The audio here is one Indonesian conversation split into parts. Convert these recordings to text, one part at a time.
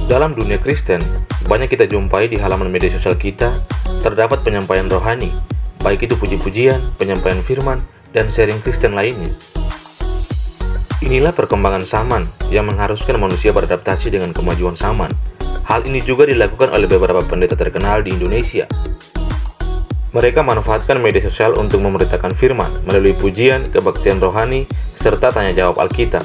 Dalam dunia Kristen, banyak kita jumpai di halaman media sosial kita, terdapat penyampaian rohani, baik itu puji-pujian, penyampaian firman, dan sharing Kristen lainnya. Inilah perkembangan zaman yang mengharuskan manusia beradaptasi dengan kemajuan zaman. Hal ini juga dilakukan oleh beberapa pendeta terkenal di Indonesia. Mereka manfaatkan media sosial untuk memberitakan firman melalui pujian, kebaktian rohani, serta tanya jawab Alkitab.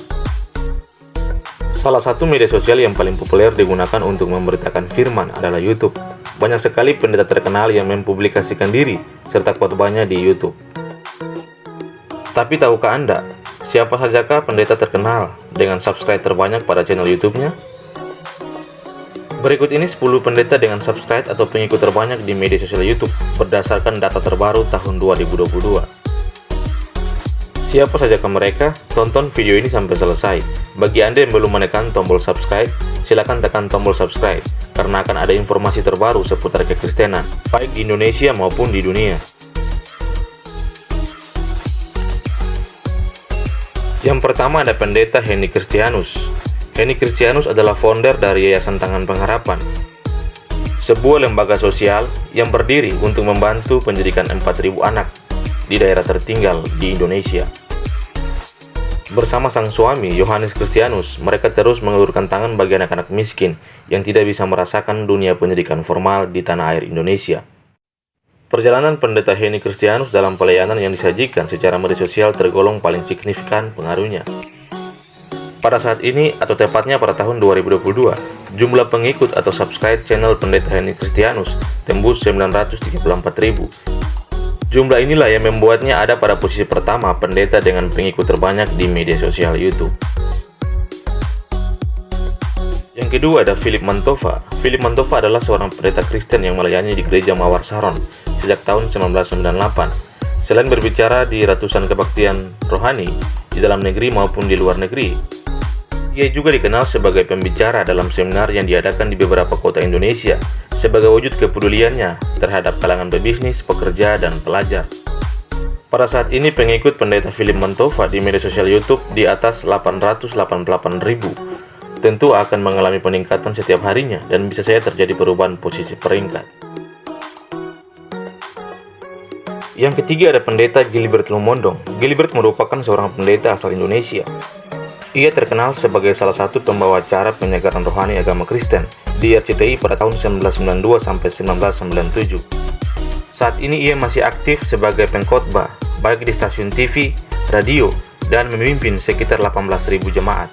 Salah satu media sosial yang paling populer digunakan untuk memberitakan firman adalah YouTube. Banyak sekali pendeta terkenal yang mempublikasikan diri serta khotbahnya di YouTube. Tapi tahukah Anda, siapa sajakah pendeta terkenal dengan subscribe terbanyak pada channel YouTube-nya? Berikut ini 10 pendeta dengan subscribe atau pengikut terbanyak di media sosial YouTube berdasarkan data terbaru tahun 2022. Siapa sajakah mereka? Tonton video ini sampai selesai. Bagi Anda yang belum menekan tombol subscribe, silakan tekan tombol subscribe karena akan ada informasi terbaru seputar kekristenan, baik di Indonesia maupun di dunia. Yang pertama ada pendeta Henny Kristianus. Henny Kristianus adalah founder dari Yayasan Tangan Pengharapan, sebuah lembaga sosial yang berdiri untuk membantu pendidikan 4.000 anak di daerah tertinggal di Indonesia. Bersama sang suami, Yohanes Kristianus, mereka terus mengulurkan tangan bagi anak-anak miskin yang tidak bisa merasakan dunia pendidikan formal di tanah air Indonesia. Perjalanan pendeta Henny Kristianus dalam pelayanan yang disajikan secara media sosial tergolong paling signifikan pengaruhnya. Pada saat ini, atau tepatnya pada tahun 2022, jumlah pengikut atau subscribe channel pendeta Henny Kristianus tembus 934.000. Jumlah inilah yang membuatnya ada pada posisi pertama pendeta dengan pengikut terbanyak di media sosial YouTube. Yang kedua ada Philip Mantova. Philip Mantova adalah seorang pendeta Kristen yang melayani di gereja Mawar Saron sejak tahun 1998. Selain berbicara di ratusan kebaktian rohani di dalam negeri maupun di luar negeri, ia juga dikenal sebagai pembicara dalam seminar yang diadakan di beberapa kota Indonesia sebagai wujud kepeduliannya terhadap kalangan pebisnis, pekerja, dan pelajar. Pada saat ini pengikut pendeta Philip Mantova di media sosial YouTube di atas 888.000. Tentu akan mengalami peningkatan setiap harinya dan bisa saja terjadi perubahan posisi peringkat. Yang ketiga ada pendeta Gilbert Lumondong. Gilbert merupakan seorang pendeta asal Indonesia. Ia terkenal sebagai salah satu pembawa acara penyegaran rohani agama Kristen di RCTI pada tahun 1992 sampai 1997. Saat ini ia masih aktif sebagai pengkhotbah baik di stasiun TV, radio, dan memimpin sekitar 18.000 jemaat.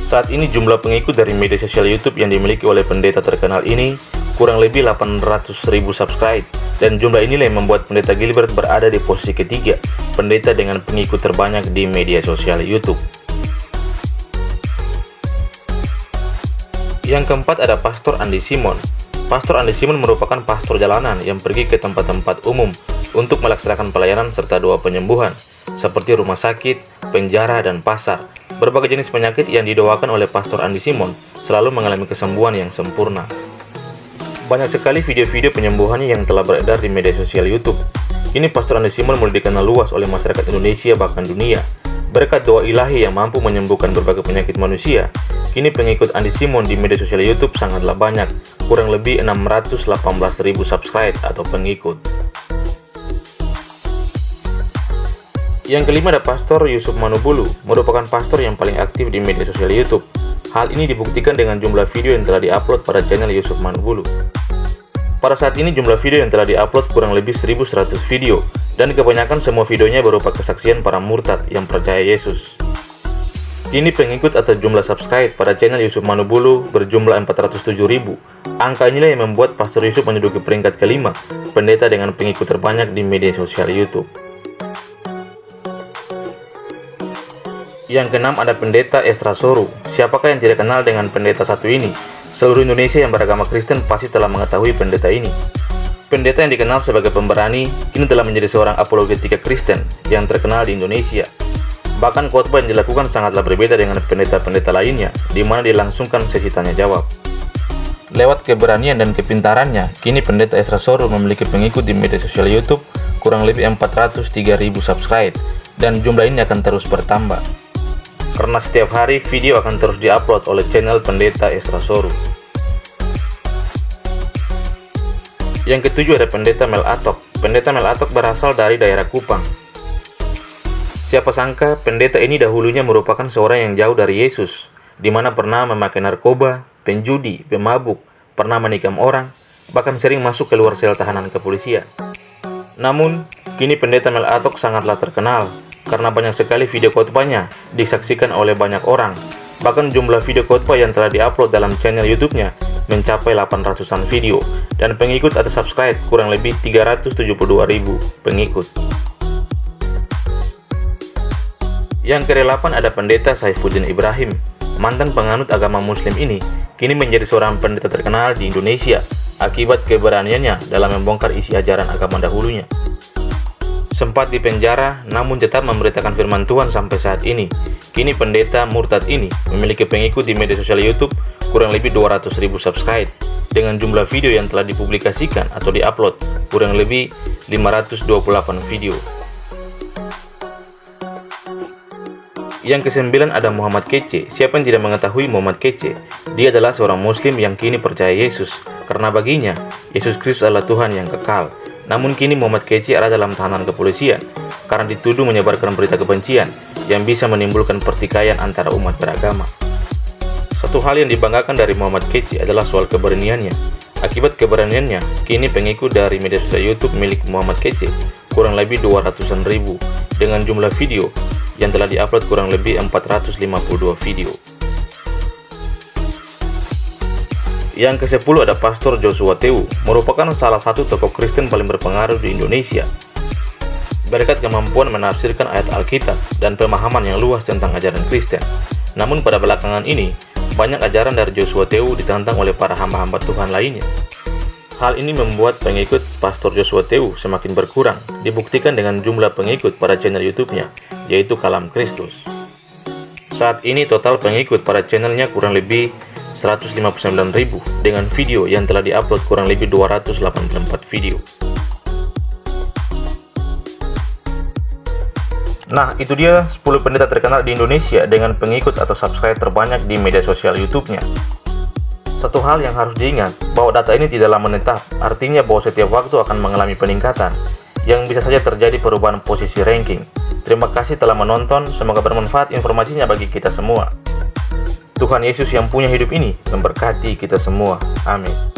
Saat ini jumlah pengikut dari media sosial YouTube yang dimiliki oleh pendeta terkenal ini kurang lebih 800.000 subscribe, dan jumlah inilah yang membuat pendeta Gilbert berada di posisi ketiga pendeta dengan pengikut terbanyak di media sosial YouTube. Yang keempat ada Pastor Andy Simon. Pastor Andy Simon merupakan pastor jalanan yang pergi ke tempat-tempat umum untuk melaksanakan pelayanan serta doa penyembuhan seperti rumah sakit, penjara, dan pasar. Berbagai jenis penyakit yang didoakan oleh Pastor Andy Simon selalu mengalami kesembuhan yang sempurna. Banyak sekali video-video penyembuhannya yang telah beredar di media sosial YouTube. Ini Pastor Andy Simon mulai dikenal luas oleh masyarakat Indonesia bahkan dunia. Berkat doa ilahi yang mampu menyembuhkan berbagai penyakit manusia, kini pengikut Andy Simon di media sosial YouTube sangatlah banyak, kurang lebih 618.000 subscribe atau pengikut. Yang kelima ada Pastor Yusuf Manubulu, merupakan pastor yang paling aktif di media sosial YouTube. Hal ini dibuktikan dengan jumlah video yang telah diupload pada channel Yusuf Manubulu. Pada saat ini jumlah video yang telah diupload kurang lebih 1.100 video, dan kebanyakan semua videonya berupa kesaksian para murtad yang percaya Yesus. Kini pengikut atau jumlah subscribe pada channel Yusuf Manubulu berjumlah 407.000. Angka inilah yang membuat Pastor Yusuf menduduki peringkat kelima pendeta dengan pengikut terbanyak di media sosial YouTube. Yang keenam ada pendeta Ezra Soru. Siapakah yang tidak kenal dengan pendeta satu ini? Seluruh Indonesia yang beragama Kristen pasti telah mengetahui pendeta ini. Pendeta yang dikenal sebagai pemberani, kini telah menjadi seorang apologetika Kristen yang terkenal di Indonesia. Bahkan khotbah yang dilakukan sangatlah berbeda dengan pendeta-pendeta lainnya, di mana dilangsungkan sesi tanya jawab. Lewat keberanian dan kepintarannya, kini pendeta Ezra Soru memiliki pengikut di media sosial YouTube kurang lebih 403.000 subscribe, dan jumlah ini akan terus bertambah. karena setiap hari video akan terus diupload oleh channel Pendeta Esra Soru. Yang ketujuh ada Pendeta Mel Atok. Pendeta Mel Atok berasal dari daerah Kupang. Siapa sangka pendeta ini dahulunya merupakan seorang yang jauh dari Yesus, di mana pernah memakai narkoba, penjudi, pemabuk, pernah menikam orang, bahkan sering masuk ke luar sel tahanan kepolisian. Namun, kini Pendeta Mel Atok sangatlah terkenal karena banyak sekali video khotbahnya disaksikan oleh banyak orang. Bahkan jumlah video khotbah yang telah diupload dalam channel YouTube-nya mencapai 800-an video, dan pengikut atau subscribe kurang lebih 372.000 pengikut. Yang ke-8 ada Pendeta Saifuddin Ibrahim. Mantan penganut agama Muslim ini kini menjadi seorang pendeta terkenal di Indonesia akibat keberaniannya dalam membongkar isi ajaran agama dahulunya. Sempat dipenjara, namun tetap memberitakan firman Tuhan sampai saat ini. Kini pendeta murtad ini memiliki pengikut di media sosial YouTube kurang lebih 200.000 subscribe, dengan jumlah video yang telah dipublikasikan atau diupload kurang lebih 528 video. Yang ke-9 ada Muhammad Kece. Siapa yang tidak mengetahui Muhammad Kece? Dia adalah seorang Muslim yang kini percaya Yesus, karena baginya Yesus Kristus adalah Tuhan yang kekal. Namun kini Muhammad Kece ada dalam tahanan kepolisian karena dituduh menyebarkan berita kebencian yang bisa menimbulkan pertikaian antara umat beragama. Satu hal yang dibanggakan dari Muhammad Kece adalah soal keberaniannya. Akibat keberaniannya, kini pengikut dari media sosial YouTube milik Muhammad Kece kurang lebih 200-an ribu, dengan jumlah video yang telah diupload kurang lebih 452 video. Yang ke-10 ada Pastor Joshua Tewu, merupakan salah satu tokoh Kristen paling berpengaruh di Indonesia. Berkat kemampuan menafsirkan ayat Alkitab dan pemahaman yang luas tentang ajaran Kristen. Namun pada belakangan ini, banyak ajaran dari Joshua Tewu ditantang oleh para hamba-hamba Tuhan lainnya. Hal ini membuat pengikut Pastor Joshua Tewu semakin berkurang, dibuktikan dengan jumlah pengikut pada channel YouTube-nya, yaitu Kalam Kristus. Saat ini total pengikut pada channelnya kurang lebih 159.000, dengan video yang telah diupload kurang lebih 284 video. Nah, itu dia 10 pendeta terkenal di Indonesia dengan pengikut atau subscribe terbanyak di media sosial YouTube-nya. Satu hal yang harus diingat, bahwa data ini tidaklah menetap, artinya bahwa setiap waktu akan mengalami peningkatan, yang bisa saja terjadi perubahan posisi ranking. Terima kasih telah menonton, semoga bermanfaat informasinya bagi kita semua. Tuhan Yesus yang punya hidup ini memberkati kita semua. Amin.